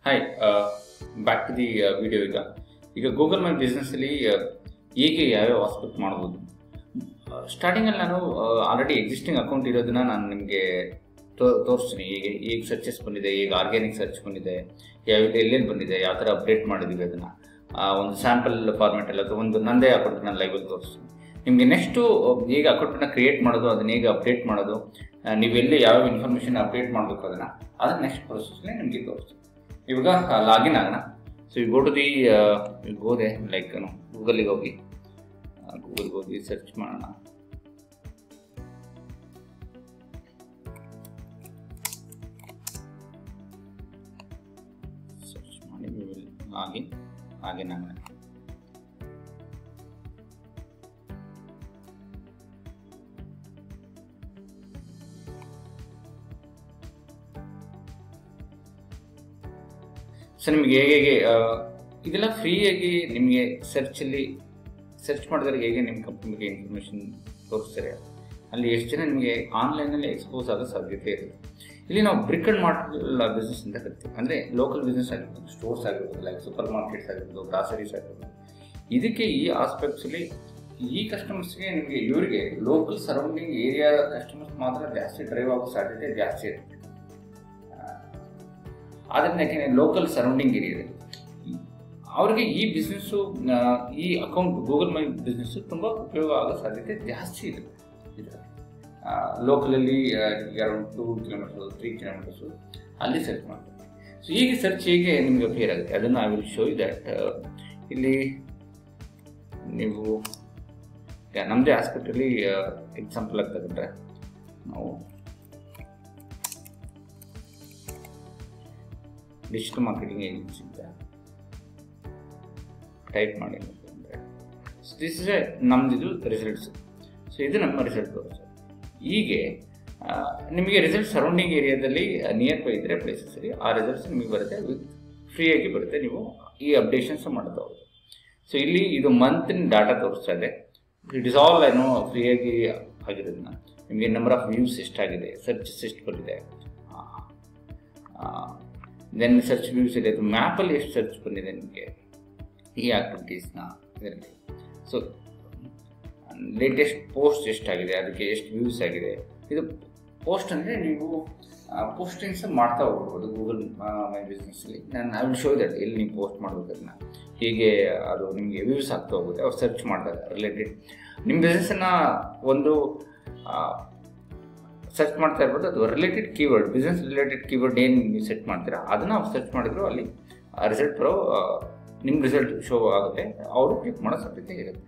Hi back to the video. ಈಗ Google my ಬಿಸ್ನೆಸ್ಸಲ್ಲಿ ಹೇಗೆ ಯಾವ್ಯಾವ ಆಸ್ಪೆಕ್ಟ್ ಮಾಡ್ಬೋದು. ಸ್ಟಾರ್ಟಿಂಗಲ್ಲಿ ನಾನು ಆಲ್ರೆಡಿ ಎಕ್ಸಿಸ್ಟಿಂಗ್ ಅಕೌಂಟ್ ಇರೋದನ್ನ ನಾನು ನಿಮಗೆ ತೋರಿಸ್ತೀನಿ. ಹೇಗೆ ಸರ್ಚಸ್ ಬಂದಿದೆ, ಹೇಗೆ ಆರ್ಗ್ಯಾನಿಕ್ ಸರ್ಚ್ ಬಂದಿದೆ, ಎಲ್ಲೆಲ್ಲಿ ಬಂದಿದೆ, ಯಾವ ಥರ ಅಪ್ಡೇಟ್ ಮಾಡಿದ್ದೀವಿ ಅದನ್ನು ಒಂದು ಸ್ಯಾಂಪಲ್ ಫಾರ್ಮೆಟಲ್ಲಿ ಅಥವಾ ಒಂದು ನಂದೇ ಅಕೌಂಟ್ ನಾನು ಲೈವಲ್ಲಿ ತೋರಿಸ್ತೀನಿ ನಿಮಗೆ. ನೆಕ್ಸ್ಟು ಹೇಗೆ ಅಕೌಂಟನ್ನು ಕ್ರಿಯೇಟ್ ಮಾಡೋದು, ಅದನ್ನ ಹೇಗೆ ಅಪ್ಡೇಟ್ ಮಾಡೋದು, ನೀವೆಲ್ಲಿ ಯಾವ್ಯಾವ ಇನ್ಫಾರ್ಮೇಷನ್ ಅಪ್ಡೇಟ್ ಮಾಡಬೇಕು ಅದನ್ನು ನೆಕ್ಸ್ಟ್ ಪ್ರೊಸೆಸ್ನೇ ನಿಮಗೆ ತೋರಿಸ್ತೀನಿ. ಇವಾಗ ಲಾಗಿನ್ ಆಗೋಣ. ಸೊ ಈಗ ಗೋ ಟು ದಿ ಹೋದೆ ಲೈಕ್ ಗೂಗಲಿಗೆ ಹೋಗಿ ಸರ್ಚ್ ಮಾಡೋಣ. ಸರ್ಚ್ ಮಾಡಿ ಲಾಗಿನ್ ಆಗೋಣ. ಸೊ ನಿಮಗೆ ಹೇಗೆ ಇದೆಲ್ಲ ಫ್ರೀಯಾಗಿ ನಿಮಗೆ ಸರ್ಚ್ ಮಾಡಿದ್ರೆ ಹೇಗೆ ನಿಮ್ಮ ಕಂಪ್ನಿ ಬಗ್ಗೆ ಇನ್ಫಾರ್ಮೇಷನ್ ತೋರಿಸ್ತಾರೆ. ಅಲ್ಲಿ ಎಷ್ಟು ಜನ ನಿಮಗೆ ಆನ್ಲೈನಲ್ಲಿ ಎಕ್ಸ್ಪೋಸ್ ಆಗೋ ಸಾಧ್ಯತೆ ಇರುತ್ತೆ. ಇಲ್ಲಿ ನಾವು ಬ್ರಿಕ್ ಆ್ಯಂಡ್ ಮಾರ್ಟಲ್ ಬಿಸ್ನೆಸ್ ಅಂತ ಕರಿತೀವಿ. ಅಂದರೆ ಲೋಕಲ್ ಬಿಸ್ನೆಸ್ ಆಗಿರ್ಬೋದು, ಸ್ಟೋರ್ಸ್ ಆಗಿರ್ಬೋದು, ಲೈಕ್ ಸೂಪರ್ ಮಾರ್ಕೆಟ್ಸ್ ಆಗಿರ್ಬೋದು, ಗ್ರಾಸರೀಸ್ ಆಗಿರ್ಬೋದು. ಇದಕ್ಕೆ ಈ ಆಸ್ಪೆಕ್ಟ್ಸಲ್ಲಿ ಈ ಕಸ್ಟಮರ್ಸ್ಗೆ ನಿಮಗೆ ಇವರಿಗೆ ಲೋಕಲ್ ಸರೌಂಡಿಂಗ್ ಏರಿಯಾ ಕಸ್ಟಮರ್ಸ್ ಮಾತ್ರ ಜಾಸ್ತಿ ಡ್ರೈವ್ ಆಗೋ ಸಾಧ್ಯತೆ ಜಾಸ್ತಿ ಇರುತ್ತೆ. ಆದ್ದರಿಂದ ಯಾಕೆಂದರೆ ಲೋಕಲ್ ಸರೌಂಡಿಂಗ್ ಏರಿಯಾದಲ್ಲಿ ಅವ್ರಿಗೆ ಈ ಬಿಸ್ನೆಸ್ಸು, ಈ ಅಕೌಂಟ್ ಗೂಗಲ್ ಮೈ ಬಿಸ್ನೆಸ್ಸು ತುಂಬ ಉಪಯೋಗ ಆಗೋ ಸಾಧ್ಯತೆ ಜಾಸ್ತಿ ಇರುತ್ತೆ. ಲೋಕಲಲ್ಲಿ ಅರೌಂಡ್ 2 ಕಿಲೋಮೀಟರ್ಸು 3 ಕಿಲೋಮೀಟರ್ಸು ಅಲ್ಲಿ ಸರ್ಚ್ ಮಾಡ್ತಾರೆ. ಸೊ ಈಗ ಸರ್ಚ್ ಹೇಗೆ ನಿಮಗೆ ಅಪಿಯರ್ ಆಗುತ್ತೆ ಅದನ್ನು I will show you that. ಇಲ್ಲಿ ನೀವು ನಮ್ಮದೇ ಆಸ್ಪೆಕ್ಟಲ್ಲಿ ಎಕ್ಸಾಂಪಲ್ ಆಗಿ ತಗೊಂಡ್ರೆ ನಾವು ಡಿಜಿಟಲ್ ಮಾರ್ಕೆಟಿಂಗ್ ಏಜೆನ್ಸಿ ಅಂತ ಟೈಪ್ ಮಾಡಿ ಅಂತಂದರೆ ದಿಸ್ ಇಸ್ ನಮ್ಮದಿದು ರಿಸಲ್ಟ್ಸ್. ಸೊ ಇದು ನಮ್ಮ ರಿಸಲ್ಟ್ ತೋರಿಸೋದು. ಹೀಗೆ ನಿಮಗೆ ರಿಸಲ್ಟ್ ಸರೌಂಡಿಂಗ್ ಏರಿಯಾದಲ್ಲಿ ನಿಯರ್ ಬೈ ಇದ್ದರೆ ಪ್ಲೇಸಸ್ಸಲ್ಲಿ ಆ ರಿಸಲ್ಟ್ಸ್ ನಿಮಗೆ ಬರುತ್ತೆ, ಫ್ರೀಯಾಗಿ ಬರುತ್ತೆ. ನೀವು ಈ ಅಪ್ಡೇಷನ್ಸ್ ಮಾಡ್ತಾ ಹೋಗೋದು. ಸೊ ಇಲ್ಲಿ ಇದು ಮಂತಿನ ಡಾಟಾ ತೋರಿಸ್ತಾ ಇದೆ. ಇಟ್ ಇಸ್ ಆಲ್ ಏನೋ ಫ್ರೀಯಾಗಿ ಆಗಿರೋದನ್ನ ನಿಮಗೆ ನಂಬರ್ ಆಫ್ ವ್ಯೂಸ್ ಎಷ್ಟಾಗಿದೆ, ಸರ್ಚಸ್ ಎಷ್ಟು ಬಂದಿದೆ, ದೆನ್ ಸರ್ಚ್ ವ್ಯೂಸ್ ಇದೆ, ಅದು ಮ್ಯಾಪಲ್ಲಿ ಎಷ್ಟು ಸರ್ಚ್ ಬಂದಿದೆ ನಿಮಗೆ ಈ ಆಕ್ಟಿವಿಟೀಸ್ನ ಇದರಲ್ಲಿ. ಸೊ ಲೇಟೆಸ್ಟ್ ಪೋಸ್ಟ್ ಎಷ್ಟಾಗಿದೆ, ಅದಕ್ಕೆ ಎಷ್ಟು ವ್ಯೂಸ್ ಆಗಿದೆ. ಇದು ಪೋಸ್ಟ್ ಅಂದರೆ ನೀವು ಪೋಸ್ಟಿಂಗ್ಸ್ ಮಾಡ್ತಾ ಹೋಗ್ಬೋದು ಗೂಗಲ್ ಮೈ ಬಿಸ್ನೆಸ್ಸಲ್ಲಿ. ನಾನು ಐ ವಿಲ್ ಶೋ ದಟ್ ಎಲ್ಲಿ ನೀವು ಪೋಸ್ಟ್ ಮಾಡಬೇಕದನ್ನ, ಹೀಗೆ ಅದು ನಿಮಗೆ ವ್ಯೂಸ್ ಆಗ್ತಾ ಹೋಗುತ್ತೆ. ಅವ್ರು ಸರ್ಚ್ ಮಾಡ್ತಾರೆ ರಿಲೇಟೆಡ್ ನಿಮ್ಮ ಬಿಸ್ನೆಸ್ಸನ್ನು ಒಂದು ಸರ್ಚ್ ಮಾಡ್ತಾ ಇರ್ಬೋದು. ಅದು related keyword, business related keyword ಏನು ನೀವು ಸೆಟ್ ಮಾಡ್ತೀರಾ ಅದನ್ನು ಅವ್ರು ಸರ್ಚ್ ಮಾಡಿದ್ರು ಅಲ್ಲಿ ರಿಸಲ್ಟ್ ಬರೋ ನಿಮ್ಮ ರಿಸಲ್ಟ್ ಶೋ ಆಗುತ್ತೆ. ಅವರು ಕ್ಲಿಕ್ ಮಾಡೋ ಸಾಧ್ಯತೆ ಇರುತ್ತೆ.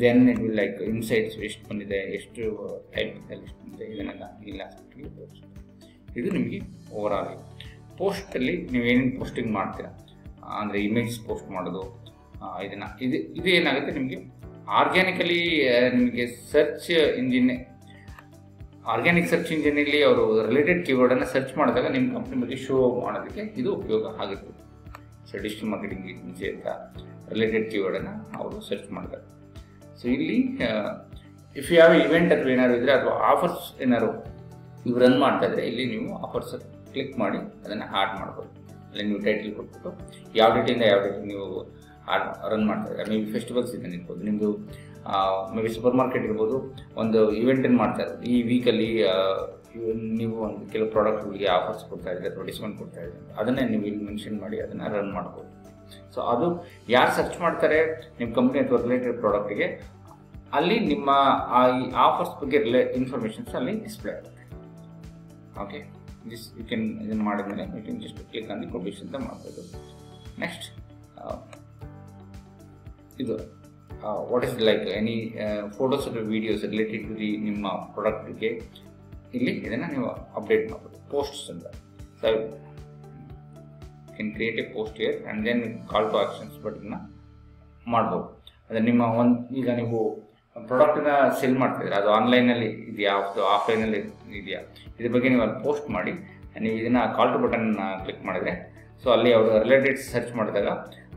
Then it will like insights ಎಷ್ಟು ಬಂದಿದೆ, ಎಷ್ಟು ಟೈಪ್ ಎಷ್ಟು ಬಂದಿದೆ, ಇದನ್ನೆಲ್ಲ ಇಲ್ಲ ತೋರಿಸುತ್ತೆ. ಇದು ನಿಮಗೆ ಓವರ್ ಆಲ್ ಪೋಸ್ಟಲ್ಲಿ ನೀವು ಏನೇನು ಪೋಸ್ಟಿಂಗ್ ಮಾಡ್ತೀರಾ ಅಂದರೆ ಇಮೇಜ್ ಪೋಸ್ಟ್ ಮಾಡೋದು, ಇದು ಏನಾಗುತ್ತೆ ನಿಮಗೆ ಆರ್ಗ್ಯಾನಿಕಲಿ ನಿಮಗೆ ಆರ್ಗ್ಯಾನಿಕ್ ಸರ್ಚ್ ಇಂಜಿನಲ್ಲಿ ಅವರು ರಿಲೇಟೆಡ್ ಕೀವರ್ಡನ್ನು ಸರ್ಚ್ ಮಾಡಿದಾಗ ನಿಮ್ಮ ಕಂಪ್ನಿ ಬಗ್ಗೆ ಶೋ ಮಾಡೋದಕ್ಕೆ ಇದು ಉಪಯೋಗ ಆಗುತ್ತೆ. ಸೊ ಡಿಜಿಟಲ್ ಮಾರ್ಕೆಟಿಂಗ್ ಏಜೆನ್ಸಿ ಅಂತ ರಿಲೇಟೆಡ್ ಕೀವರ್ಡನ್ನು ಅವರು ಸರ್ಚ್ ಮಾಡ್ತಾರೆ. ಸೊ ಇಲ್ಲಿ ಇಫ್ ಯಾವ ಇವೆಂಟ್ ಅಥವಾ ಏನಾದ್ರು ಇದ್ದರೆ ಅಥವಾ ಆಫರ್ಸ್ ಏನಾದ್ರು ಇವು ರನ್ ಮಾಡ್ತಾ ಇದ್ರೆ ಇಲ್ಲಿ ನೀವು ಆಫರ್ಸ್ ಕ್ಲಿಕ್ ಮಾಡಿ ಅದನ್ನು ಆ್ಯಡ್ ಮಾಡ್ಬೋದು. ಅಲ್ಲಿ ನೀವು ಟೈಟಲ್ ಕೊಟ್ಬಿಟ್ಟು ಯಾವ ಡೇಟಿಂದ ಯಾವ ಡೇಟಿಗೆ ನೀವು ರನ್ ಮಾಡ್ತಾರೆ. ಮೇ ಬಿ ಫೆಸ್ಟಿವಲ್ ಸೀಸನ್ ಇರ್ಬೋದು, ನಿಮ್ಮದು ಮೇ ಬಿ ಸೂಪರ್ ಮಾರ್ಕೆಟ್ ಇರ್ಬೋದು, ಒಂದು ಇವೆಂಟನ್ನು ಮಾಡ್ತಾ ಇರೋದು ಈ ವೀಕಲ್ಲಿ ನೀವು ಒಂದು ಕೆಲವು ಪ್ರಾಡಕ್ಟ್ಗಳಿಗೆ ಆಫರ್ಸ್ ಕೊಡ್ತಾ ಇದ್ದಾರೆ ಅಥವಾ ಡಿಸ್ಕೌಂಟ್ ಕೊಡ್ತಾ ಇದ್ದಾರೆ, ಅದನ್ನೇ ನೀವು ಇಲ್ಲಿ ಮೆನ್ಷನ್ ಮಾಡಿ ಅದನ್ನು ರನ್ ಮಾಡ್ಬೋದು. ಸೊ ಅದು ಯಾರು ಸರ್ಚ್ ಮಾಡ್ತಾರೆ ನಿಮ್ಮ ಕಂಪ್ನಿ ಅಥವಾ ರಿಲೇಟೆಡ್ ಪ್ರಾಡಕ್ಟಿಗೆ, ಅಲ್ಲಿ ನಿಮ್ಮ ಈ ಆಫರ್ಸ್ ಬಗ್ಗೆ ಇನ್ಫಾರ್ಮೇಷನ್ಸ್ ಅಲ್ಲಿ ಡಿಸ್ಪ್ಲೇ ಆಗುತ್ತೆ. ಓಕೆ, ಯು ಕ್ಯಾನ್ ಇದನ್ನು ಮಾಡಿದ್ಮೇಲೆ you can just click on the publish ಅಂತ ಮಾಡ್ಬೋದು. ನೆಕ್ಸ್ಟ್ ಇದು what is like any photos ಅಥವಾ ವೀಡಿಯೋಸ್ ರಿಲೇಟೆಡ್ ಟು ದಿ ನಿಮ್ಮ ಪ್ರಾಡಕ್ಟ್ಗೆ ಇಲ್ಲಿ ಇದನ್ನು ನೀವು ಅಪ್ಡೇಟ್ ಮಾಡ್ಬೋದು. ಪೋಸ್ಟ್ಸ್ ಅಂತ can create a post here and then call to actions ಬಟನ್ನ ಮಾಡ್ಬೋದು. ಅದು ನಿಮ್ಮ ಈಗ ನೀವು ಪ್ರಾಡಕ್ಟನ್ನ ಸೆಲ್ ಮಾಡ್ತಿದ್ರೆ ಅದು ಆನ್ಲೈನಲ್ಲಿ ಇದೆಯಾ ಅಥವಾ ಆಫ್ಲೈನಲ್ಲಿ ಇದೆಯಾ, ಇದ್ರ ಬಗ್ಗೆ ನೀವು ಅಲ್ಲಿ ಪೋಸ್ಟ್ ಮಾಡಿ ನೀವು ಇದನ್ನು ಕಾಲ್ ಟು ಬಟನ್ ಕ್ಲಿಕ್ ಮಾಡಿದರೆ ಸೊ ಅಲ್ಲಿ ಅವರು ರಿಲೇಟೆಡ್ ಸರ್ಚ್ ಮಾಡಿದಾಗ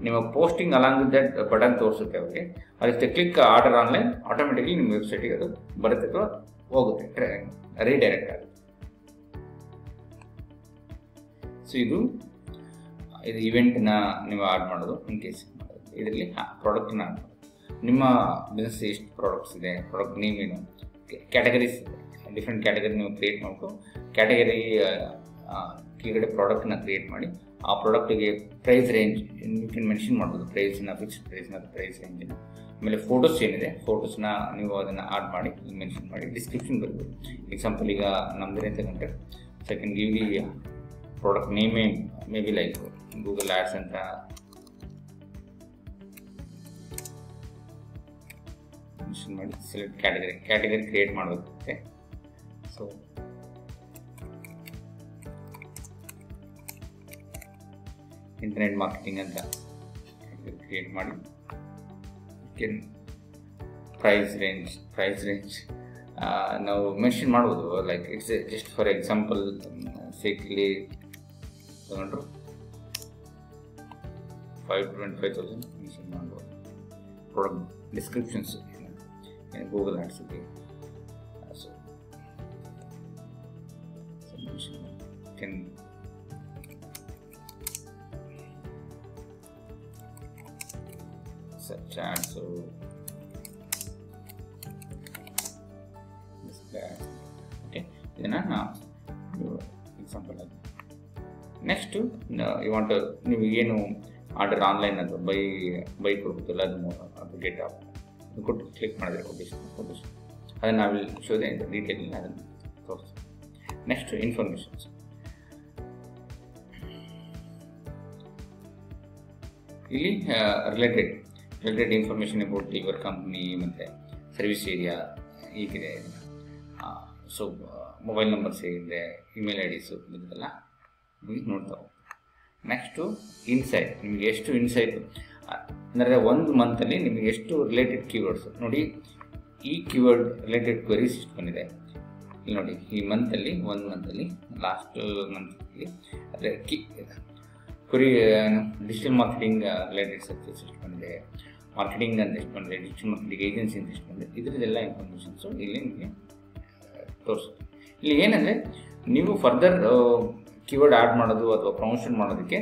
ನಿಮ್ಮ posting along with that button ತೋರಿಸುತ್ತೆ ಅವ್ರಿಗೆ. ಅದಕ್ಕೆ ಕ್ಲಿಕ್ ಆರ್ಡರ್ ಆನ್ಲೈನ್ ಆಟೋಮೆಟಿಕ್ಲಿ ನಿಮ್ಮ ವೆಬ್ಸೈಟಿಗೆ ಅದು ಬರುತ್ತೆ ಅಥವಾ ಹೋಗುತ್ತೆ, ರೀಡೈರೆಕ್ಟ್ ಆಗುತ್ತೆ. ಸೊ ಇದು ಇವೆಂಟ್ನ ನೀವು ಆಡ್ ಮಾಡೋದು ಇನ್ ಕೇಸ್ ಇದರಲ್ಲಿ ಪ್ರಾಡಕ್ಟ್ನ ಆಡ್ ಮಾಡೋದು. ನಿಮ್ಮ ಬಿಸ್ನೆಸ್ ಎಷ್ಟು ಪ್ರಾಡಕ್ಟ್ಸ್ ಇದೆ, ಪ್ರಾಡಕ್ಟ್ ನೇಮ್ ಏನು, ಕ್ಯಾಟಗರೀಸ್ ಡಿಫ್ರೆಂಟ್ ಕ್ಯಾಟಗರಿ ನೀವು ಕ್ರಿಯೇಟ್ ಮಾಡಿಬಿಟ್ಟು ಕ್ಯಾಟಗರಿ ಕೆಳಗಡೆ ಪ್ರಾಡಕ್ಟ್ನ ಕ್ರಿಯೇಟ್ ಮಾಡಿ ಆ ಪ್ರಾಡಕ್ಟಿಗೆ price range you can mention ಮಾಡ್ಬೋದು. ಪ್ರೈಸ್ನ ಫಿಕ್ಸ್ಡ್ ಪ್ರೈಸ್ನ ಪ್ರೈಸ್ ರೇಂಜನ್ನು, ಆಮೇಲೆ ಫೋಟೋಸ್ ಏನಿದೆ ಫೋಟೋಸ್ನ ನೀವು ಅದನ್ನು ಆಡ್ ಮಾಡಿ ಮೆನ್ಷನ್ ಮಾಡಿ ಡಿಸ್ಕ್ರಿಪ್ಷನ್ ಬರ್ಬೋದು. ಎಕ್ಸಾಂಪಲ್ ಈಗ ನಮ್ಮದೇ ತಗೊಂಡ್ರೆ ಸೆಕೆಂಡ್ ಗಿವ್ ದಿ ಪ್ರಾಡಕ್ಟ್ ನೇಮೇ may be like Google ads ಅಂತ ಮೆನ್ಷನ್ ಮಾಡಿ ಸೆಲೆಕ್ಟ್ ಕ್ಯಾಟಗರಿ ಕ್ರಿಯೇಟ್ ಮಾಡಬೇಕಾಗುತ್ತೆ. ಸೊ ಇಂಟರ್ನೆಟ್ ಮಾರ್ಕೆಟಿಂಗ್ ಅಂತ ಕ್ರಿಯೇಟ್ ಮಾಡಿ ಪ್ರೈಸ್ ರೇಂಜ್ ನಾವು ಮೆನ್ಷನ್ ಮಾಡ್ಬೋದು. Like it's just for example ಸೇಕ್ಲಿ ತಗೊಂಡ್ರು 5 to 25,000 ಮೆನ್ಷನ್ ಮಾಡ್ಬೋದು. ಪ್ರಾಡಕ್ಟ್ ಡಿಸ್ಕ್ರಿಪ್ಷನ್ಸ್ ಗೂಗಲ್ ಆ್ಯಡ್ಸ್ಗೆ so can such ads, so okay ಇದನ್ನ ಎಕ್ಸಾಂಪಲ್ ಆಗಿ ನೆಕ್ಸ್ಟ್ ಯು ವಾಂಟ್ ನೀವು ಏನು ಆರ್ಡರ್ ಆನ್ಲೈನ್ ಅದು ಬೈ ಕೊಡ್ಬೋದಲ್ಲ ಅದು ಗೆಟ್ ಆಫ್ ಕೊಟ್ಟು ಕ್ಲಿಕ್ ಮಾಡಿದ್ರೆ ಕೊಟೇಶನ್ ಅದನ್ನು ನಾವಿಲ್ಲಿ ಶೋಧನೆ ಇದೆ ಡೀಟೇಲ್ ಅದನ್ನು ತೋರಿಸ್ತೀವಿ. ನೆಕ್ಸ್ಟ್ ಇನ್ಫಾರ್ಮೇಷನ್ಸ್, ಇಲ್ಲಿ related information about your company ಮತ್ತು ಸರ್ವಿಸ್ ಏರಿಯಾ ಹೀಗಿದೆ. ಸೊ ಮೊಬೈಲ್ ನಂಬರ್ಸ್ ಹೇಗಿದೆ, ಇಮೇಲ್ ಐ ಡಿಸು ಇದೆಲ್ಲ ನಿಮಗೆ ನೋಡ್ತಾ ಹೋಗ್ತೀವಿ. ನೆಕ್ಸ್ಟು ಇನ್ಸೈಟ್, ನಿಮಗೆ ಎಷ್ಟು ಇನ್ಸೈಟ್ ಅಂದರೆ ಒಂದು ಮಂತಲ್ಲಿ ನಿಮಗೆ ಎಷ್ಟು ರಿಲೇಟೆಡ್ ಕೀವರ್ಡ್ಸ್ ನೋಡಿ. ಈ ಕೀವರ್ಡ್ ರಿಲೇಟೆಡ್ ಕ್ವೆರೀಸ್ ಇಷ್ಟು ಬಂದಿದೆ ಇಲ್ಲಿ ನೋಡಿ. ಈ ಒಂದು ಮಂತಲ್ಲಿ ಲಾಸ್ಟ್ ಮಂತಲ್ಲಿ ಅಂದರೆ ಕುರಿ ಡಿಜಿಟಲ್ ಮಾರ್ಕೆಟಿಂಗ್ ರಿಲೇಟೆಡ್ ಸರ್ಚಸ್ ಎಷ್ಟು ಬಂದಿದೆ, ಮಾರ್ಕೆಟಿಂಗ್ ಅಂತ ಎಷ್ಟು ಬಂದಿದೆ, ಡಿಜಿಟಲ್ ಮಾರ್ಕೆಟಿಂಗ್ ಏಜೆನ್ಸಿ ಅಂತ ಎಷ್ಟು ಬಂದಿದೆ, ಇದರದೆಲ್ಲ ಇನ್ಫಾರ್ಮೇಷನ್ಸು ಇಲ್ಲಿ ನಿಮಗೆ ತೋರಿಸುತ್ತೆ. ಇಲ್ಲಿ ಏನಂದರೆ ನೀವು ಫರ್ದರ್ ಕೀವರ್ಡ್ ಆ್ಯಡ್ ಮಾಡೋದು ಅಥವಾ ಪ್ರಮೋಷನ್ ಮಾಡೋದಕ್ಕೆ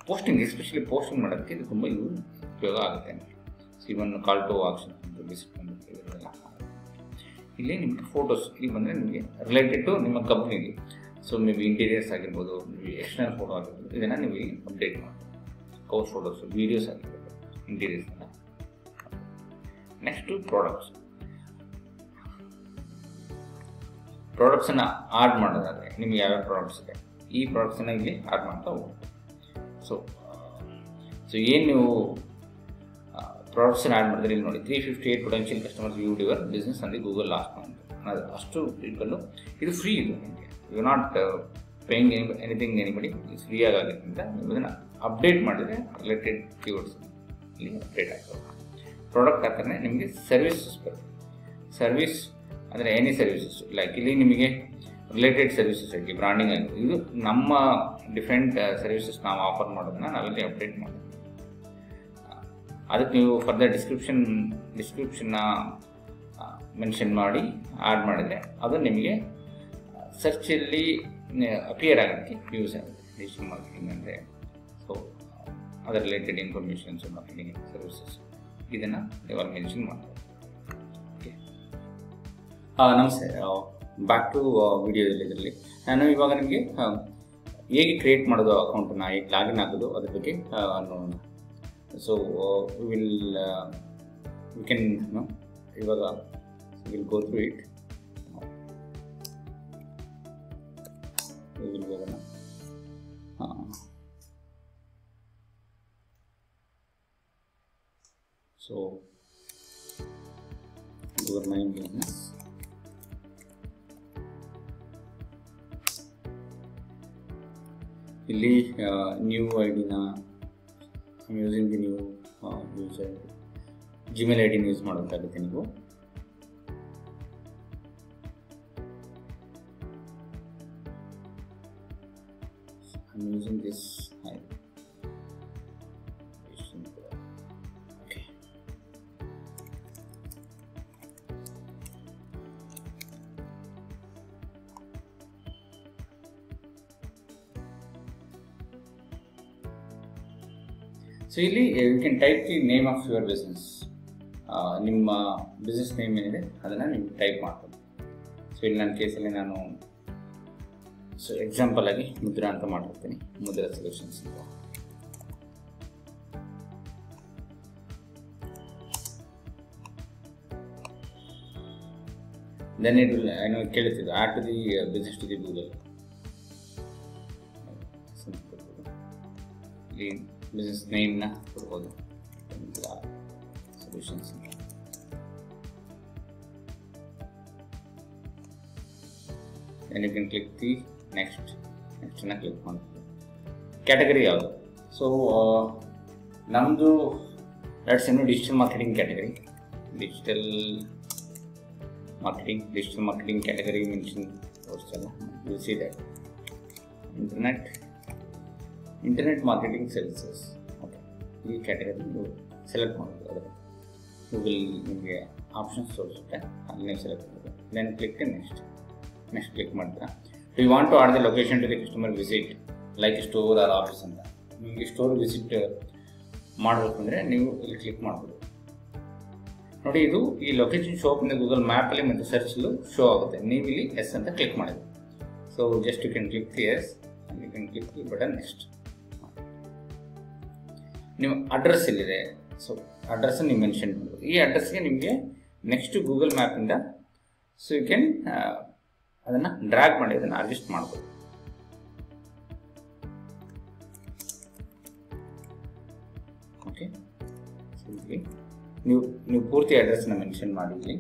ಪೋಸ್ಟಿಂಗ್ ಎಸ್ಪೆಷಲಿ ಪೋಸ್ಟಿಂಗ್ ಮಾಡೋದಕ್ಕೆ ಇದು ತುಂಬ ಉಪಯೋಗ ಆಗುತ್ತೆ. ಇವನ್ ಕಾಲ್ ಟು ಆಕ್ಷನ್ ಅಂತ ಬಿಸಿಟ್ ಇದೆಲ್ಲ ಇಲ್ಲಿ ನಿಮಗೆ ಫೋಟೋಸ್ ಇಲ್ಲಿ ಬಂದರೆ ನಿಮಗೆ ರಿಲೇಟೆಡ್ ಟು ನಿಮ್ಮ ಕಂಪ್ನಿಗೆ. ಸೊ ಮೇ ಬಿ ಇಂಟೀರಿಯರ್ಸ್ ಆಗಿರ್ಬೋದು, ಎಕ್ಸ್ಟರ್ನಲ್ ಫೋಟೋ ಆಗಿರ್ಬೋದು, ಇದನ್ನು ನೀವು ಇಲ್ಲಿ ಅಪ್ಡೇಟ್ ಮಾಡಿ ಕೌಸ್ ಫೋಟೋಸ್, ವೀಡಿಯೋಸ್ ಆಗಿರ್ಬೋದು, ಇಂಟೀರಿಯರ್ಸ್ನ. ನೆಕ್ಸ್ಟು ಪ್ರಾಡಕ್ಟ್ಸನ್ನು ಆಡ್ ಮಾಡೋದಾದರೆ ನಿಮಗೆ ಯಾವ್ಯಾವ ಪ್ರಾಡಕ್ಟ್ಸ್ ಇದೆ ಈ ಪ್ರಾಡಕ್ಟ್ಸನ್ನು ಇಲ್ಲಿ ಆಡ್ ಮಾಡ್ತಾ ಹೋಗ್ಬೋದು. ಸೊ ಏನು ನೀವು ಪ್ರಾಡಕ್ಟ್ಸನ್ನು ಆ್ಯಡ್ ಮಾಡಿದ್ರೆ ಇಲ್ಲಿ ನೋಡಿ 358 potential customers viewed your business ಅಂದರೆ ಗೂಗಲ್ ಲಾಸ್ಟ್ ಮಂತ್. ಅಷ್ಟು ಪೀಪಲ್ಲು ಇದು ಫ್ರೀ, ಇದು ನಿಮಗೆ you not paying anything anybody, ಇದು ಫ್ರೀ ಆಗೋದ್ರಿಂದ ನೀವು ಇದನ್ನು ಅಪ್ಡೇಟ್ ಮಾಡಿದರೆ ರಿಲೇಟೆಡ್ ಕೀವರ್ಡ್ಸ್ ಇಲ್ಲಿ ಅಪ್ಡೇಟ್ ಆಗ್ತವೆ. ಪ್ರಾಡಕ್ಟ್ ಆ ಥರನೇ ನಿಮಗೆ ಸರ್ವಿಸಸ್ ಬರುತ್ತೆ. ಸರ್ವಿಸ್ ಅಂದರೆ ಎನಿ ಸರ್ವಿಸಸ್ ಲೈಕ್ ಇಲ್ಲಿ ನಿಮಗೆ ರಿಲೇಟೆಡ್ ಸರ್ವಿಸಸ್ ಆಗಿ ಬ್ರಾಂಡಿಂಗ್ ಆಗಿ ಇದು ನಮ್ಮ ಡಿಫ್ರೆಂಟ್ ಸರ್ವಿಸಸ್ ನಾವು ಆಫರ್ ಮಾಡೋದನ್ನ ನಾವಿಲ್ಲಿ ಅಪ್ಡೇಟ್ ಮಾಡ್ತೀವಿ. ಅದಕ್ಕೆ ನೀವು ಫರ್ದರ್ ಡಿಸ್ಕ್ರಿಪ್ಷನ್ನ ಮೆನ್ಷನ್ ಮಾಡಿ ಆ್ಯಡ್ ಮಾಡಿದರೆ ಅದು ನಿಮಗೆ ಸರ್ಚಲ್ಲಿ ಅಪಿಯರ್ ಆಗೋಕ್ಕೆ ಯೂಸ್ ಆಗುತ್ತೆ. ಡಿಜಿಟಲ್ ಮಾರ್ಕೆಟಿಂಗ್ ಅಂದರೆ ಸೊ ಅದರ ರಿಲೇಟೆಡ್ ಇನ್ಫಾರ್ಮೇಷನ್ಸ್ ಮಾರ್ಕೆಟಿಂಗ್ ಸರ್ವಿಸಸ್ ಇದನ್ನು ನೀವು ಮೆನ್ಷನ್ ಮಾಡ್ತಾರೆ. ಓಕೆ, ನಮಸ್ತೆ, ಬ್ಯಾಕ್ ಟು ವಿಡಿಯೋದಲ್ಲಿ. ಇದರಲ್ಲಿ ನಾನು ಇವಾಗ ನಿಮಗೆ ಹೇಗೆ ಕ್ರಿಯೇಟ್ ಮಾಡೋದು ಅಕೌಂಟನ್ನು, ಹೇಗೆ ಲಾಗಿನ್ ಆಗೋದು ಅದ್ರ ಬಗ್ಗೆ ನೋಡೋಣ. ಸೊ ವಿ ಕ್ಯಾನ್ ಇವಾಗ ವಿಲ್ ಗೋ ಥ್ರೂ ಇಟ್. ಹೋಗೋಣ. ಸೊ ಯುವರ್ ಮೈ ಬಿಸ್ನೆಸ್, ಇಲ್ಲಿ ನ್ಯೂ ಐಡಿನ using the new user Gmail ಐಡಿನ ಯೂಸ್ ಮಾಡಬೇಕಾಗುತ್ತೆ ನೀವು. I'm using this ID. Okay. So ಇಲ್ಲಿ you can type the name of your business. ನಿಮ್ಮ business name ಏನಿದೆ ಅದನ್ನು ನೀವು ಟೈಪ್ ಮಾಡ್ಬೋದು. ಸೊ ಇಲ್ಲಿ ನನ್ನ ಕೇಸಲ್ಲಿ ನಾನು ಎಕ್ಸಾಂಪಲ್ ಆಗಿ ಮುದ್ರಾ ಅಂತ ಮಾಡಿರ್ತೀನಿ, ಮುದ್ರಾ ಸೊಲ್ಯೂಷನ್ಸ್ ಅಂತ. ದೆನ್ ಇಟ್ ವಿಲ್ ಏನೋ ಕೇಳುತ್ತಿದ್ದು add to the business to the Google. ಇಲ್ಲಿ ಬಿಸ್ನೆಸ್ ನೇಮ್ನ ಕೊಡ್ಬೋದು, ಸೊಲ್ಯೂಷನ್ಸ್ ಅಂತ. Then you can click the ನೆಕ್ಸ್ಟನ್ನ ಕ್ಲಿಕ್ ಮಾಡ್ಬೋದು. ಕ್ಯಾಟಗರಿ ಯಾವುದು? ಸೊ ನಮ್ಮದು ಲೆಟ್ಸ್ ಏನು digital marketing category. Digital marketing category mentioned also. You see that internet marketing services. Okay, ಈ category ನೀವು ಸೆಲೆಕ್ಟ್ ಮಾಡಬಹುದು. ಗೂಗಲ್ ನಿಮಗೆ ಆಪ್ಷನ್ಸ್ ತೋರಿಸುತ್ತೆ, ಅಲ್ಲಿ ನೀವು ಸೆಲೆಕ್ಟ್ ಮಾಡಬಹುದು. ದೆನ್ ಕ್ಲಿಕ್ ನೆಕ್ಸ್ಟ್ ಕ್ಲಿಕ್ ಮಾಡ್ತೀರಾ. You want to add the location to the customer visit like store or office ಅಂತ. ನಿಮಗೆ ಸ್ಟೋರ್ ವಿಸಿಟ್ ಮಾಡಬೇಕು ಅಂದರೆ ನೀವು ಇಲ್ಲಿ ಕ್ಲಿಕ್ ಮಾಡ್ಬೋದು. ನೋಡಿ, ಇದು ಈ ಲೊಕೇಶನ್ ಶೋ ಆಗುತ್ತೆ ಗೂಗಲ್ ಮ್ಯಾಪಲ್ಲಿ ಮತ್ತು ಸರ್ಚಲ್ಲೂ ಶೋ ಆಗುತ್ತೆ. ನೀವು ಇಲ್ಲಿ ಎಸ್ ಅಂತ ಕ್ಲಿಕ್ ಮಾಡಿದ್ರಿ. So just you can click the yes and you can click the button next. ನಿಮ್ಮ ಅಡ್ರೆಸ್ ಇಲ್ಲಿದೆ, ಸೊ ಅಡ್ರೆಸ್ ನೀವು ಮೆನ್ಷನ್ ಮಾಡ್ಬೋದು. ಈ ಅಡ್ರೆಸ್ಗೆ ನಿಮಗೆ ನೆಕ್ಸ್ಟ್ ಗೂಗಲ್ ಮ್ಯಾಪಿಂದ ಸೊ ಯು ಕ್ಯಾನ್ ಅದನ್ನು ಡ್ರ್ಯಾಗ್ ಮಾಡಿ ಅದನ್ನು ಅಡ್ಜಸ್ಟ್ ಮಾಡ್ಬೋದು. ಓಕೆ, ಸೊ ಇಲ್ಲಿ ನೀವು ಪೂರ್ತಿ ಅಡ್ರೆಸ್ನ ಮೆನ್ಷನ್ ಮಾಡಿದ್ವಿ,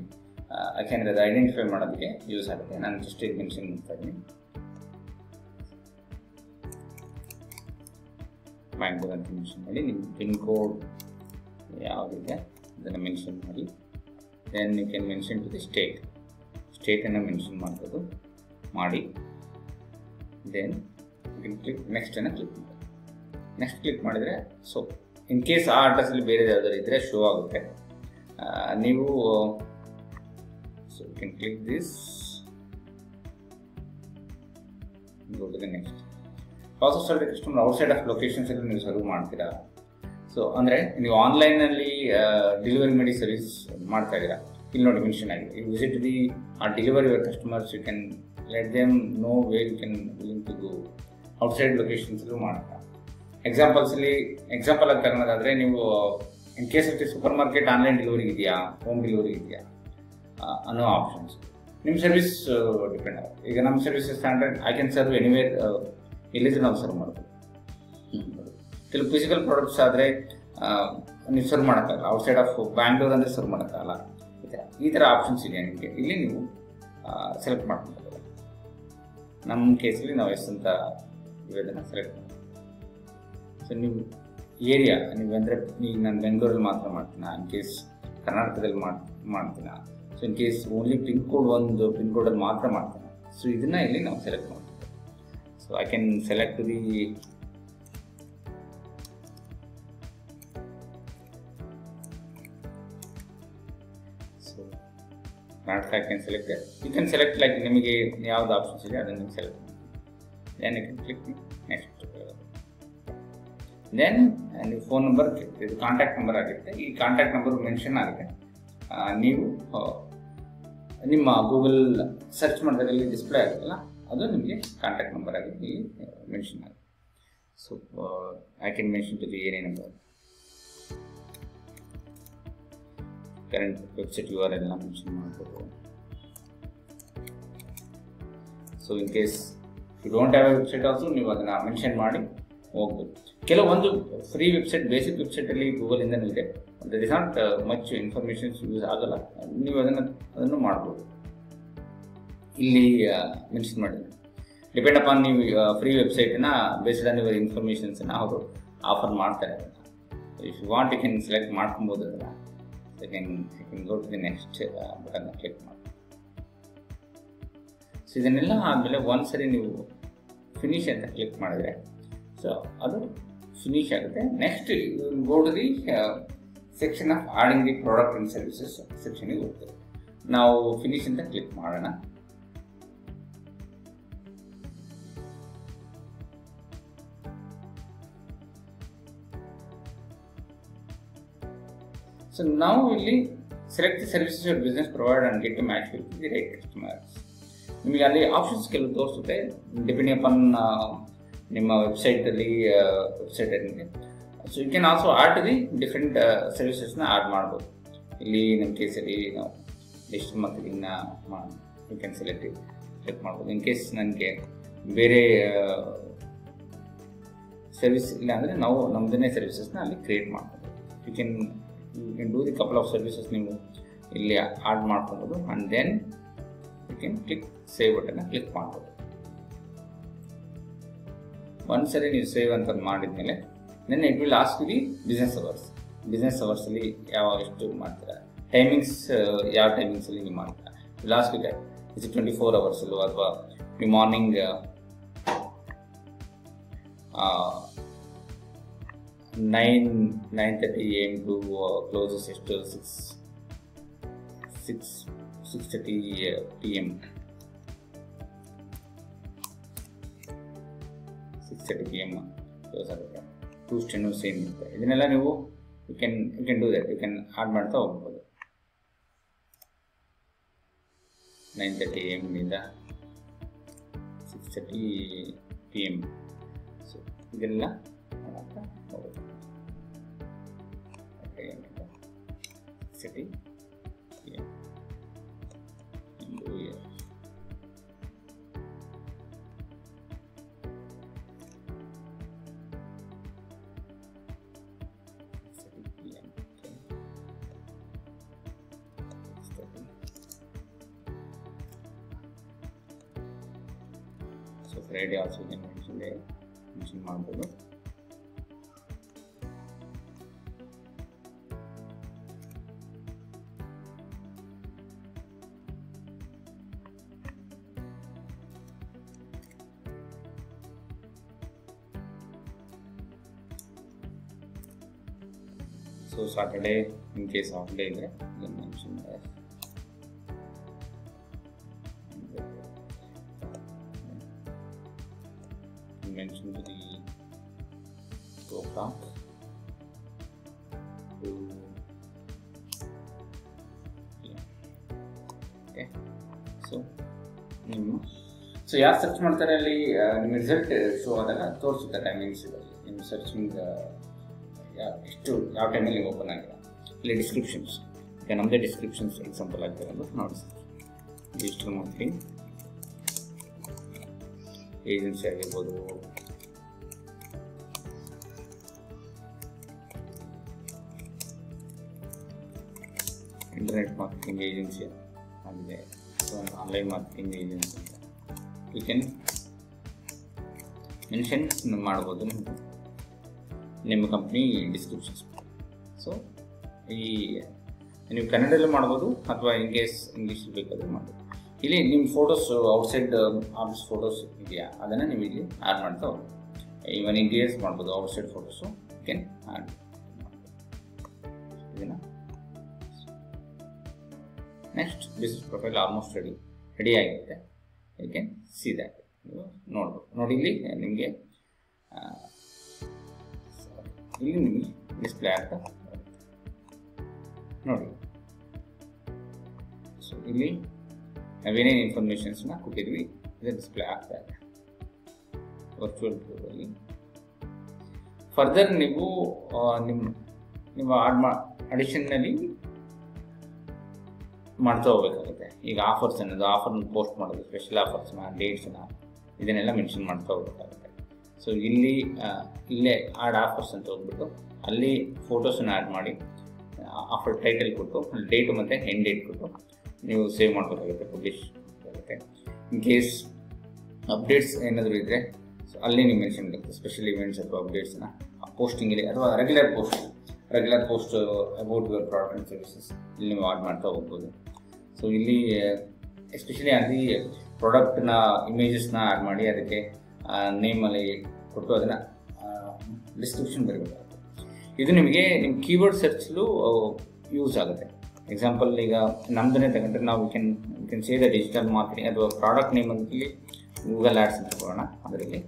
ಯಾಕೆಂದರೆ ಅದು ಐಡೆಂಟಿಫೈ ಮಾಡೋದಕ್ಕೆ ಯೂಸ್ ಆಗುತ್ತೆ. ನಾನು ಜಸ್ಟ್ ಇದು ಮೆನ್ಷನ್ ಮಾಡ್ತಾ ಇದ್ದೀನಿ. ಬ್ಯಾಂಗ್ಳೂರ್ ಅಂತ ಮೆನ್ಷನ್ ಮಾಡಿ, ನಿಮ್ಮ ಪಿನ್ ಕೋಡ್ ಯಾವುದಿದೆ ಅದನ್ನು ಮೆನ್ಷನ್ ಮಾಡಿ. Then you can mention to the ಸ್ಟೇಟನ್ನು ಮೆನ್ಷನ್ ಮಾಡ್ಬೋದು ಮಾಡಿ. ದೆನ್ ಯು ಕ್ಯಾನ್ ಕ್ಲಿಕ್ ನೆಕ್ಸ್ಟನ್ನು ಕ್ಲಿಕ್ ಮಾಡಿ. ನೆಕ್ಸ್ಟ್ ಕ್ಲಿಕ್ ಮಾಡಿದರೆ ಸೊ ಇನ್ ಕೇಸ್ ಆ ಅಡ್ರೆಸ್ಸಲ್ಲಿ ಬೇರೆ ಯಾವ್ದಾದ್ರು ಇದ್ದರೆ ಶೋ ಆಗುತ್ತೆ. ನೀವು so you can click this, go to the next. Process of the customer outside of locations ಎಲ್ಲ ನೀವು ಸರ್ವ್ ಮಾಡ್ತೀರಾ. ಸೊ ಅಂದರೆ ನೀವು ಆನ್ಲೈನಲ್ಲಿ ಡೆಲಿವರಿ ಮಾಡಿ ಸರ್ವಿಸ್ ಮಾಡ್ತಾ ಇದ್ದೀರಾ. ಇಲ್ಲಿ ನೋಡಿ ಮೆನ್ಷನ್ ಆಗಿದೆ, you visit the delivery your customers, you can let them know where you can willing to go. Outside ಲೊಕೇಶನ್ಸಲ್ಲೂ ಮಾಡ್ತಾ. ಎಕ್ಸಾಂಪಲ್ ಆಗಿ ತಗೊಳ್ಳೋದಾದರೆ, ನೀವು in case of the supermarket online delivery ಇದೆಯಾ, ಹೋಮ್ ಡೆಲಿವರಿ ಇದೆಯಾ ಅನ್ನೋ ಆಪ್ಷನ್ಸ್ ನಿಮ್ಮ ಸರ್ವಿಸ್ ಡಿಪೆಂಡ್ ಆಗುತ್ತೆ. ಈಗ ನಮ್ಮ service standard I can serve anywhere, ಎಲ್ಲಿದ್ರೆ ನಾವು ಸರ್ವ್ ಮಾಡ್ಬೋದು. ಕೆಲವು ಫಿಸಿಕಲ್ ಪ್ರಾಡಕ್ಟ್ಸ್ ಆದರೆ ನೀವು ಸರ್ವ್ ಮಾಡೋಕ್ಕಾಗಲ್ಲ, ಔಟ್ಸೈಡ್ ಆಫ್ ಬ್ಯಾಂಗ್ಳೂರ್ ಅಂದರೆ ಸರ್ವ್ ಮಾಡೋಕ್ಕಾಗಲ್ಲ. ಈ ಥರ ಆಪ್ಷನ್ಸ್ ಇದೆ ನಿಮಗೆ. ಇಲ್ಲಿ ನೀವು ಸೆಲೆಕ್ಟ್ ಮಾಡ್ಕೊಳ್ಬೋದು. ನಮ್ಮ ಕೇಸಲ್ಲಿ ನಾವು ಎಸ್ ಅಂತ ಇರೋದನ್ನು ಸೆಲೆಕ್ಟ್ ಮಾಡ್ತೀವಿ. ಸೊ ನೀವು ಏರಿಯಾ ನೀವು ಅಂದರೆ ಈಗ ನಾನು ಬೆಂಗಳೂರಲ್ಲಿ ಮಾತ್ರ ಮಾಡ್ತೀನ, ಇನ್ ಕೇಸ್ ಕರ್ನಾಟಕದಲ್ಲಿ ಮಾಡ್ತೀನ, so in case only pin ಕೋಡಲ್ಲಿ ಮಾತ್ರ ಮಾಡ್ತೀನ. ಸೊ ಇದನ್ನು ಇಲ್ಲಿ ನಾವು ಸೆಲೆಕ್ಟ್ ಮಾಡ್ತೀವಿ. So I can select the so Karnataka I can select. You can select like ನಿಮಗೆ ಯಾವ್ದು ಆಪ್ಷನ್ಸ್ ಇದೆ ಅದನ್ನು ನೀವು ಸೆಲೆಕ್ಟ್ ಮಾಡಿ. Then you can click next. Then ನೀವು ಫೋನ್ ನಂಬರ್, ಇದು ಕಾಂಟ್ಯಾಕ್ಟ್ ನಂಬರ್ ಆಗಿರುತ್ತೆ. ಈ ಕಾಂಟ್ಯಾಕ್ಟ್ ನಂಬರ್ ಮೆನ್ಷನ್ ಆಗುತ್ತೆ. ನೀವು ನಿಮ್ಮ ಗೂಗಲ್ ಸರ್ಚ್ ಮಾಡಿದಾಗಲ್ಲಿ ಡಿಸ್ಪ್ಲೇ ಆಗುತ್ತಲ್ಲ, ಅದು ನಿಮಗೆ ಕಾಂಟ್ಯಾಕ್ಟ್ ನಂಬರ್ ಆಗಿ ಇಲ್ಲಿ ಮೆನ್ಷನ್ ಆಗುತ್ತೆ. So I can mention to the area number, current website URL ಎಲ್ಲ ಮೆನ್ಷನ್ ಮಾಡ್ಬೋದು. So in case you don't have a website also ನೀವು ಅದನ್ನು ಮೆನ್ಷನ್ ಮಾಡಿ ಹೋಗ್ಬೋದು. ಕೆಲವೊಂದು ಫ್ರೀ ವೆಬ್ಸೈಟ್, ಬೇಸಿಕ್ ವೆಬ್ಸೈಟಲ್ಲಿ ಗೂಗಲಿಂದನೂ ಇದೆ, that is not much informations use ಆಗಲ್ಲ. ನೀವು ಅದನ್ನು ಮಾಡ್ಬೋದು. ಇಲ್ಲಿ ಮೆನ್ಷನ್ ಮಾಡಿದ್ದಾರೆ, ಡಿಪೆಂಡ್ ಅಪಾನ್ ನೀವು ಫ್ರೀ ವೆಬ್ಸೈಟನ್ನ ಬೇಸ್ಡ್ ಆನ್ ಯುವರ್ ಇನ್ಫಾರ್ಮೇಷನ್ಸನ್ನು ಅವರು ಆಫರ್ ಮಾಡ್ತಾರೆ. If you want you can select ಮಾಡ್ಕೊಬೋದು. ಅದನ್ನು I can go to the next ಬಟನ್ನ ಕ್ಲಿಕ್ ಮಾಡಿ. ಸೊ ಇದನ್ನೆಲ್ಲ ಆದಮೇಲೆ ಒಂದ್ಸರಿ ನೀವು ಫಿನಿಶ್ ಅಂತ ಕ್ಲಿಕ್ ಮಾಡಿದರೆ ಸೊ ಅದು ಫಿನಿಶ್ ಆಗುತ್ತೆ. Next go to the section of adding the product and services ಸೆಕ್ಷನಿಗೆ ಹೋಗ್ತೇವೆ. ನಾವು ಫಿನಿಶ್ ಅಂತ ಕ್ಲಿಕ್ ಮಾಡೋಣ. ಸೊ ನಾವು ಇಲ್ಲಿ select the services your business provide and get to match with the right customers. ನಿಮಗೆ ಅಲ್ಲಿ ಆಪ್ಷನ್ಸ್ ಕೆಲವು ತೋರಿಸುತ್ತೆ ಡಿಪೆಂಡಿಂಗ್ ಅಪಾನ್ ನಿಮ್ಮ ವೆಬ್ಸೈಟಲ್ಲಿ. So you can also add the different ಸರ್ವಿಸಸ್ನ ಆ್ಯಡ್ ಮಾಡ್ಬೋದು. ಇಲ್ಲಿ ನಮ್ಮ ಕೇಸಲ್ಲಿ ನಾವು ಡಿಜಿಟಲ್ ಮಾರ್ಕೆಟಿಂಗ್ನ ಯು ಕ್ಯಾನ್ ಸೆಲೆಕ್ಟ್ ಮಾಡ್ಬೋದು. ಇನ್ ಕೇಸ್ ನನಗೆ ಬೇರೆ ಸರ್ವಿಸ್ ಇಲ್ಲ ಅಂದರೆ ನಾವು ನಮ್ಮದನ್ನೇ ಸರ್ವಿಸಸ್ನ ಅಲ್ಲಿ ಕ್ರಿಯೇಟ್ ಮಾಡ್ಬೋದು. You can do the couple of services ನೀವು ಇಲ್ಲಿ ಆ್ಯಡ್ ಮಾಡ್ಕೊಬೋದು and then you can click save ಬಟನ್ನ ಕ್ಲಿಕ್ ಮಾಡ್ಬೋದು. ಒಂದ್ಸರಿ ನೀವು ಸೇವ್ ಅಂತ ಮಾಡಿದ್ಮೇಲೆ then it will ask the business ಅವರ್ಸಲ್ಲಿ ಎಷ್ಟು ಮಾಡ್ತೀರಾ, ಟೈಮಿಂಗ್ಸ್ ಯಾವ ಟೈಮಿಂಗ್ಸಲ್ಲಿ ನೀವು ಮಾಡ್ತೀರಾ. ಲಾಸ್ಟ್ ಇದೆ ಇದು 24 hours ಅಥವಾ ನೀವು ಮಾರ್ನಿಂಗ್ 9:30 AM ಟು ಕ್ಲೋಸಸ್ ಎಷ್ಟು 6:30 PM 6:30 PM ಕ್ಲೋಸ್ ಆಗುತ್ತೆ. ಟ್ಯೂಸ್ಡೇನೂ ಸೇಮ್ ಇರುತ್ತೆ. ಇದನ್ನೆಲ್ಲ ನೀವು you can do that. You can add ಮಾಡ್ತಾ ಹೋಗ್ಬೋದು. 9:30 AM ನಿಂದ 6:30 PM. ಸೊ ಇದೆಲ್ಲ ಮಾಡ್ತಾ ಹೋಗೋದು. 6:30 PM So Friday also you can mention ಮಾಡ್ಬೋದು. So Saturday in case of day you can mention that. Mention to the program to okay. So ಯಾರು search ಮಾಡ್ತಾರೆ ಅಲ್ಲಿ ನಿಮ್ಮ ರಿಸಲ್ಟ್ ಶೋ ಆದಾಗ ತೋರಿಸುತ್ತೆ ಟೈಮಿಂಗ್ಸ್ ನಿಮ್ಮ ಸರ್ಚಿಂಗ್ ಎಷ್ಟು ಯಾವ ಟೈಮಲ್ಲಿ ನೀವು ಓಪನ್ ಆಗಿಲ್ಲ. ಇಲ್ಲಿ ಡಿಸ್ಕ್ರಿಪ್ಷನ್ಸ್ ನಮ್ಮದೇ ಡಿಸ್ಕ್ರಿಪ್ಷನ್ಸ್ ಎಕ್ಸಾಂಪಲ್ ಆಗ್ತದೆ ಅಂದ್ಬಿಟ್ಟು ನೋಡಿ. ಡಿಜಿಟಲ್ ಮಾರ್ಕೆಟಿಂಗ್ ಏಜೆನ್ಸಿ ಆಗಿರ್ಬೋದು, ಇಂಟರ್ನೆಟ್ ಮಾರ್ಕೆಟಿಂಗ್ ಏಜೆನ್ಸಿ ಆಗಿದೆ, ಆನ್ಲೈನ್ ಮಾರ್ಕೆಟಿಂಗ್ ಏಜೆನ್ಸಿ ಅಂತ ಯು ಕ್ಯಾನ್ ಮೆನ್ಷನ್ ಮಾಡ್ಬೋದು ನಿಮ್ಮ ಕಂಪ್ನಿ ಡಿಸ್ಕ್ರಿಪ್ಷನ್ಸ್. ಸೊ ಈ ನೀವು ಕನ್ನಡದಲ್ಲೂ ಮಾಡ್ಬೋದು ಅಥವಾ ಇನ್ ಕೇಸ್ ಇಂಗ್ಲೀಷ್ ಬೇಕಾದರೂ ಮಾಡ್ಬೋದು. ಇಲ್ಲಿ ನಿಮ್ಮ ಫೋಟೋಸ್ ಔಟ್ಸೈಡ್ ಆಫೀಸ್ ಫೋಟೋಸ್ ಇದೆಯಾ ಅದನ್ನು ನೀವು ಇಲ್ಲಿ ಆ್ಯಡ್ ಮಾಡ್ತಾ ಹೋಗ್ಬೋದು. ಈವನ್ ಇಂಟೀರಿಯರ್ಸ್ ಮಾಡ್ಬೋದು, outside photos you can add ಇದನ್ನು. Next business profile almost ready ಆಗಿರುತ್ತೆ. You can see that. ನೀವು ನೋಡ್ಬೋದು. ನೋಡಿ ಇಲ್ಲಿ ನಿಮಗೆ ಡಿಸ್ಪ್ಲೇ ಆಗ್ತಾ ನೋಡಿ. ಸೊ ಇಲ್ಲಿ ನಾವೇನೇನು ಇನ್ಫಾರ್ಮೇಷನ್ಸ್ನ ಕೊಟ್ಟಿದ್ವಿ ಇದು ಡಿಸ್ಪ್ಲೇ ಆಗ್ತಾ ಇದೆ ವರ್ಚುವಲ್ ಟೂರಲ್ಲಿ. ಫರ್ದರ್ ನೀವು ನಿಮ್ಮ ಅಡಿಷನ್ನಲ್ಲಿ ಮಾಡ್ತಾ ಹೋಗ್ಬೇಕಾಗುತ್ತೆ. ಈಗ ಆಫರ್ಸ್ ಅನ್ನೋದು ಆಫರ್ನ ಪೋಸ್ಟ್ ಮಾಡೋದು, ಸ್ಪೆಷಲ್ ಆಫರ್ಸ್ನ, ಡೇಟ್ಸ್ನ ಇದನ್ನೆಲ್ಲ ಮೆನ್ಷನ್ ಮಾಡ್ತಾ ಹೋಗ್ಬೇಕಾಗುತ್ತೆ. ಸೊ ಇಲ್ಲೇ ಆ್ಯಡ್ ಆಫರ್ಸ್ ಅಂತ ಹೋಗ್ಬಿಟ್ಟು ಅಲ್ಲಿ ಫೋಟೋಸನ್ನ ಆ್ಯಡ್ ಮಾಡಿ ಆಫರ್ ಟೈಟಲ್ ಕೊಟ್ಟು ಡೇಟು ಮತ್ತು ಎಂಡ್ ಡೇಟ್ ಕೊಟ್ಟು ನೀವು ಸೇವ್ ಮಾಡಬೇಕಾಗುತ್ತೆ, ಪಬ್ಲಿಷ್ ಆಗುತ್ತೆ. ಇನ್ ಕೇಸ್ ಅಪ್ಡೇಟ್ಸ್ ಏನಾದರೂ ಇದ್ದರೆ ಸೊ ಅಲ್ಲಿ ನೀವು ಮೆನ್ಷನ್ ಆಗುತ್ತೆ. ಸ್ಪೆಷಲ್ ಇವೆಂಟ್ಸ್ ಅಥವಾ ಅಪ್ಡೇಟ್ಸ್ನ ಪೋಸ್ಟಿಂಗಲ್ಲಿ ಅಥವಾ regular post about your product and services ಇಲ್ಲಿ ನೀವು ಆ್ಯಡ್ ಮಾಡ್ತಾ ಹೋಗ್ಬೋದು. ಸೊ ಇಲ್ಲಿ ಎಸ್ಪೆಷಲಿ ಅಲ್ಲಿ ಪ್ರಾಡಕ್ಟ್ನ ಇಮೇಜಸ್ನ ಆ್ಯಡ್ ಮಾಡಿ ಅದಕ್ಕೆ ನೇಮಲ್ಲಿ ಕೊಟ್ಟು ಅದನ್ನು ಡಿಸ್ಕ್ರಿಪ್ಷನ್ ಬರಬೇಕಾಗುತ್ತೆ. ಇದು ನಿಮಗೆ ನಿಮ್ಮ ಕೀವರ್ಡ್ ಸರ್ಚಲ್ಲೂ ಯೂಸ್ ಆಗುತ್ತೆ. ಎಕ್ಸಾಂಪಲ್ ಈಗ ನಮ್ಮದನ್ನೇ ತಗೊಂಡ್ರೆ ನಾವು can say the digital marketing ಅಥವಾ ಪ್ರಾಡಕ್ಟ್ ನೇಮ್ ಅಂತಲ್ಲಿ ಗೂಗಲ್ ಆ್ಯಡ್ಸ್ ಅಂತ ಕೊಡೋಣ ಅದರಲ್ಲಿ.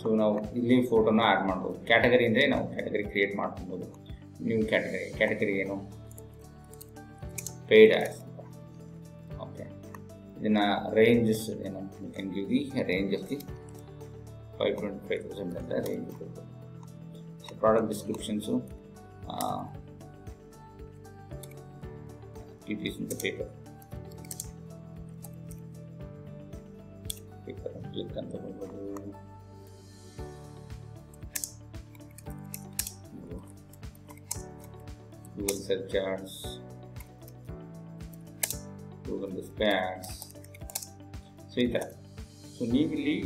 ಸೊ ನಾವು ಇಲ್ಲಿ ಫೋಟೋನ ಆ್ಯಡ್ ಮಾಡ್ಬೋದು. ಕ್ಯಾಟಗರಿ ಅಂದರೆ ನಾವು ಕ್ಯಾಟಗರಿ ಕ್ರಿಯೇಟ್ ಮಾಡ್ಕೊಬೋದು. ನ್ಯೂ ಕ್ಯಾಟಗರಿ ಏನು ಪೇಯ್ಡ್ ಆ್ಯಡ್ಸ್ ಅಂತ. ಓಕೆ, ಇದನ್ನು ರೇಂಜಸ್ ಏನು you can give the range of the 525,000 ಅಂತ ರೇಂಜ್ ಕೊಡ್ಬೋದು. ಸೊ ಪ್ರಾಡಕ್ಟ್ ಡಿಸ್ಕ್ರಿಪ್ಷನ್ಸು PPs ಅಂತ ಪೇಪರ್ ಕ್ಲಿಕ್ ಅಂತ ಕೊಡ್ಬೋದು. Google search ads, Google display ads. So ಈ ಥರ. ಸೊ ನೀವಿಲ್ಲಿ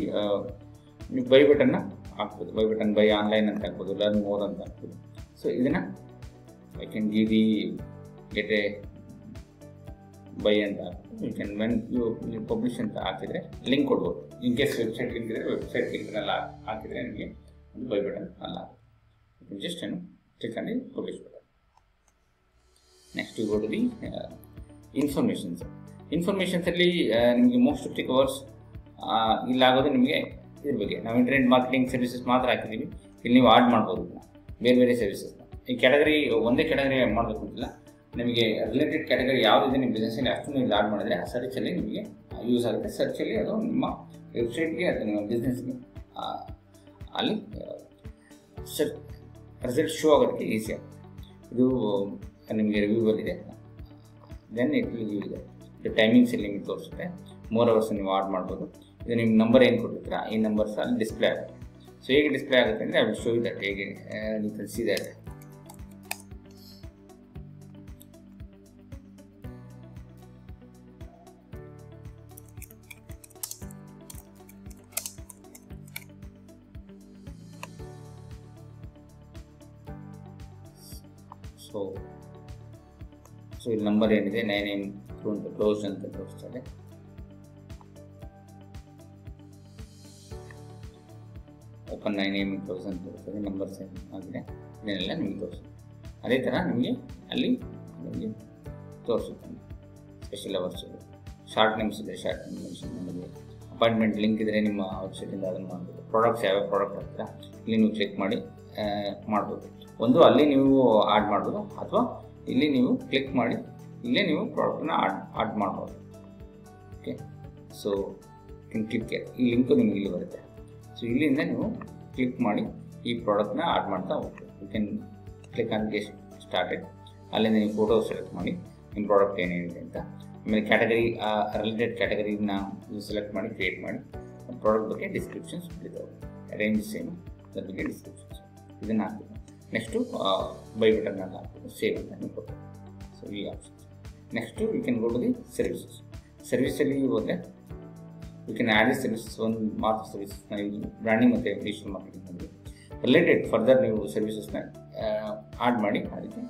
ನೀವು ಬೈ ಬಟನ್ನ ಹಾಕ್ಬೋದು. ಬೈ ಬಟನ್ ಬೈ ಆನ್ಲೈನ್ ಅಂತ ಹಾಕ್ಬೋದು, ಲರ್ನ್ ಮೋರ್ ಅಂತ ಹಾಕ್ಬೋದು. ಸೊ ಇದನ್ನು I can give the get a buy ಅಂತ ಹಾಕ್ಬೋದು. You can when you publish ಅಂತ ಹಾಕಿದರೆ ಲಿಂಕ್ ಕೊಡ್ಬೋದು. ಇನ್ ಕೇಸ್ ವೆಬ್ಸೈಟ್ ಲಿಂಕ್ ಇದ್ದರೆ ವೆಬ್ಸೈಟ್ ಲಿಂಕ್ನೆಲ್ಲ ಹಾಕಿದರೆ ನಿಮಗೆ ಒಂದು ಬೈ ಬಟನ್ ಅಲ್ಲ, ಜಸ್ಟ್ ಏನು ಕ್ಲಿಕ್ ಮಾಡಿ publish button. Next go to the informations. ಇನ್ಫಾರ್ಮೇಷನ್ಸಲ್ಲಿ ನಿಮಗೆ ಮೋಸ್ಟ್ ಆಫ್ ದಿ ಕವರ್ಸ್ ಇಲ್ಲಾಗೋದು ನಿಮಗೆ ಇದ್ರ ಬಗ್ಗೆ. ನಾವು ಇಂಟರ್ನೆಟ್ ಮಾರ್ಕೆಟಿಂಗ್ ಸರ್ವಿಸಸ್ ಮಾತ್ರ ಹಾಕಿದ್ದೀವಿ. ಇಲ್ಲಿ ನೀವು ಆಡ್ ಮಾಡ್ಬೋದು ಬೇರೆ ಬೇರೆ ಸರ್ವಿಸಸ್ನ. ಈ ಕ್ಯಾಟಗರಿ ಒಂದೇ ಕ್ಯಾಟಗರಿ ಮಾಡಬೇಕು ಅಂತಿಲ್ಲ, ನಿಮಗೆ ರಿಲೇಟೆಡ್ ಕ್ಯಾಟಗರಿ ಯಾವುದಿದೆ ನಿಮ್ಮ ಬಿಸ್ನೆಸ್ಸಲ್ಲಿ ಅಷ್ಟನ್ನು ಇಲ್ಲಿ ಆಡ್ ಮಾಡಿದ್ರೆ ಆ ಸರ್ಚಲ್ಲಿ ನಿಮಗೆ ಯೂಸ್ ಆಗುತ್ತೆ. ಸರ್ಚಲ್ಲಿ ಅದು ನಿಮ್ಮ ವೆಬ್ಸೈಟ್ಗೆ ಅಥವಾ ನಿಮ್ಮ ಬಿಸ್ನೆಸ್ಗೆ ಅಲ್ಲಿ ರಿಸಲ್ಟ್ ಶೋ ಆಗೋದಕ್ಕೆ ಈಸಿ ಆಗುತ್ತೆ. ಇದು ನಿಮಗೆ ರಿವ್ಯೂವಲ್ಲಿದೆ. ದೆನ್ ಇಟ್ ವಿಲ್ ಗಿವ್ ಇದೆ ಟೈಮಿಂಗ್ಸಲ್ಲಿ ನಿಮಗೆ ತೋರಿಸುತ್ತೆ. 3 ಅವರ್ಸ್ ನೀವು ಆಡ್ ಮಾಡ್ಬೋದು. ಇದು ನಿಮ್ಮ ನಂಬರ್ ಏನು ಕೊಟ್ಟಿರ್ತೀರ ಈ ನಂಬರ್ಸ್ ಅಲ್ಲಿ ಡಿಸ್ಪ್ಲೇ ಆಗುತ್ತೆ. ಸೊ ಹೇಗೆ ಡಿಸ್ಪ್ಲೇ ಆಗುತ್ತೆ ಅಂದರೆ I will show you that ಹೇಗೆ ನೀವು ಕ್ಯಾನ್ ಸಿ ದಟ್. ಸೊ ಇಲ್ಲಿ ನಂಬರ್ ಏನಿದೆ 982 ಅಂತ ಕ್ಲೋಸ್ ಅಂತ ತೋರಿಸ್ತಾರೆ. ಓಪನ್ 9 ಕ್ಲೋಸ್ ಅಂತ ತೋರಿಸ್ತದೆ. ನಂಬರ್ಸ್ ಆಗಿದೆ ಇದನ್ನೆಲ್ಲ ನಿಮಗೆ ತೋರಿಸುತ್ತೆ. ಅದೇ ಥರ ನಿಮಗೆ ಅಲ್ಲಿ ನಿಮಗೆ ತೋರಿಸುತ್ತೆ. ಸ್ಪೆಷಲ್ ಅವರ್ಸ್, ಶಾರ್ಟ್ ನೇಮ್ಸ್ ಇದೆ, ಶಾರ್ಟ್ ನೇಮ್ಸ್ ನಿಮಗೆ ಅಪಾಯಿಂಟ್ಮೆಂಟ್ ಲಿಂಕ್ ಇದ್ದರೆ ನಿಮ್ಮ ವೆಬ್ಸೈಟಿಂದ ಅದನ್ನು ಮಾಡ್ಬೋದು. ಪ್ರಾಡಕ್ಟ್ಸ್ ಯಾವ್ಯಾವ ಪ್ರಾಡಕ್ಟ್ ಆಗ್ತೀರಾ ಇಲ್ಲಿ ನೀವು ಚೆಕ್ ಮಾಡಿ ಮಾಡ್ಬೋದು. ಒಂದು ಅಲ್ಲಿ ನೀವು ಆಡ್ ಮಾಡ್ಬೋದು, ಅಥವಾ ಇಲ್ಲಿ ನೀವು ಕ್ಲಿಕ್ ಮಾಡಿ ಇಲ್ಲೇ ನೀವು ಪ್ರಾಡಕ್ಟನ್ನ ಆಡ್ ಮಾಡ್ಬೋದು. ಓಕೆ, ಸೊ ಕ್ಲಿಕ್ ಈ ಲಿಂಕು ನಿಮಗೆ ಇಲ್ಲಿ ಬರುತ್ತೆ. ಸೊ ಇಲ್ಲಿಂದ ನೀವು ಕ್ಲಿಕ್ ಮಾಡಿ ಈ ಪ್ರಾಡಕ್ಟ್ನ ಆಡ್ ಮಾಡ್ತಾ ಹೋಗ್ತೀವಿ. You can click on get started. ಅಲ್ಲಿಂದ ನೀವು ಫೋಟೋ ಸೆಲೆಕ್ಟ್ ಮಾಡಿ ನಿಮ್ಮ ಪ್ರಾಡಕ್ಟ್ ಏನೇನಿದೆ ಅಂತ. ಆಮೇಲೆ ಕ್ಯಾಟಗರಿ ರಿಲೇಟೆಡ್ ಕ್ಯಾಟಗರಿನ ನೀವು ಸೆಲೆಕ್ಟ್ ಮಾಡಿ ಕ್ರಿಯೇಟ್ ಮಾಡಿ ಪ್ರಾಡಕ್ಟ್ ಬಗ್ಗೆ ಡಿಸ್ಕ್ರಿಪ್ಷನ್ಸ್ ಬಿಟ್ಟಿದ್ದಾವೆ. ರೇಂಜ್ ಸೇಮ್ ಅದ್ರ ಬಗ್ಗೆ ಡಿಸ್ಕ್ರಿಪ್ಷನ್ಸ್ ಇದನ್ನು ಹಾಕ್ತೀವಿ. ನೆಕ್ಸ್ಟು ಬೈ ಬಟನ್ನಲ್ಲಿ ಹಾಕ್ಬೋದು, ಸೇವ್ ಅಂತ ನೀವು ಕೊಡ್ತೀವಿ. ಸೊ ಈ options. Next you can go to the services. ಸರ್ವಿಸಲ್ಲಿ ಹೋದರೆ you can add the services. ಒಂದು ಮಾತ್ರ ಸರ್ವಿಸಸ್ನ ಬ್ರ್ಯಾಂಡಿಂಗ್ ಮತ್ತು ಡಿಜಿಟಲ್ ಮಾರ್ಕೆಟಿಂಗ್ ರಿಲೇಟೆಡ್ ಫರ್ದರ್ ನೀವು ಸರ್ವಿಸಸ್ನ ಆಡ್ ಮಾಡಿ ಅದಕ್ಕೆ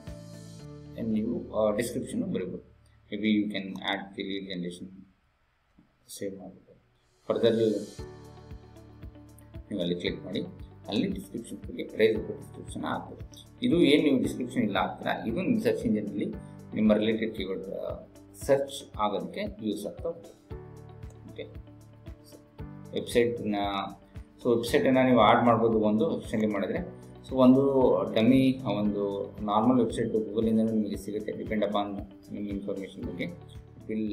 ನೀವು ಡಿಸ್ಕ್ರಿಪ್ಷನ್ನು ಬರೀಬೋದು. May be you can add the lead generation save ಮಾಡಬೇಕು. ಫರ್ದರ್ ನೀವು ಅಲ್ಲಿ ಕ್ಲಿಕ್ ಮಾಡಿ ಅಲ್ಲಿ ಡಿಸ್ಕ್ರಿಪ್ಷನ್ ಬಗ್ಗೆ ಪ್ರೈಸ್ ಡಿಸ್ಕ್ರಿಪ್ಷನ್ ಹಾಕ್ಬೋದು. ಇದು ಏನು ನೀವು ಡಿಸ್ಕ್ರಿಪ್ಷನ್ ಇಲ್ಲ ಹಾಕ್ತೀರಾ ಇದು ನಿಮ್ಮ ಸರ್ಚ್ ಇಂಜಿನಲ್ಲಿ ನಿಮ್ಮ ರಿಲೇಟೆಡ್ ಕೀವರ್ಡ್ ಸರ್ಚ್ ಆಗೋದಕ್ಕೆ ಯೂಸ್ ಆಗ್ತಾ ಹೋಗ್ತದೆ. ಓಕೆ, ವೆಬ್ಸೈಟನ್ನ ವೆಬ್ಸೈಟನ್ನು ನೀವು ಆಡ್ ಮಾಡ್ಬೋದು ಒಂದು ವೆಬ್ಸೈಟಲ್ಲಿ ಮಾಡಿದರೆ. ಸೊ ಒಂದು ಡಮ್ಮಿ ಒಂದು ನಾರ್ಮಲ್ ವೆಬ್ಸೈಟ್ ಗೂಗಲಿಂದಲೂ ನಿಮಗೆ ಸಿಗುತ್ತೆ. ಡಿಪೆಂಡ್ ಅಪಾನ್ ನಿಮ್ಮ ಇನ್ಫಾರ್ಮೇಷನ್ ಬಗ್ಗೆ ವಿಲ್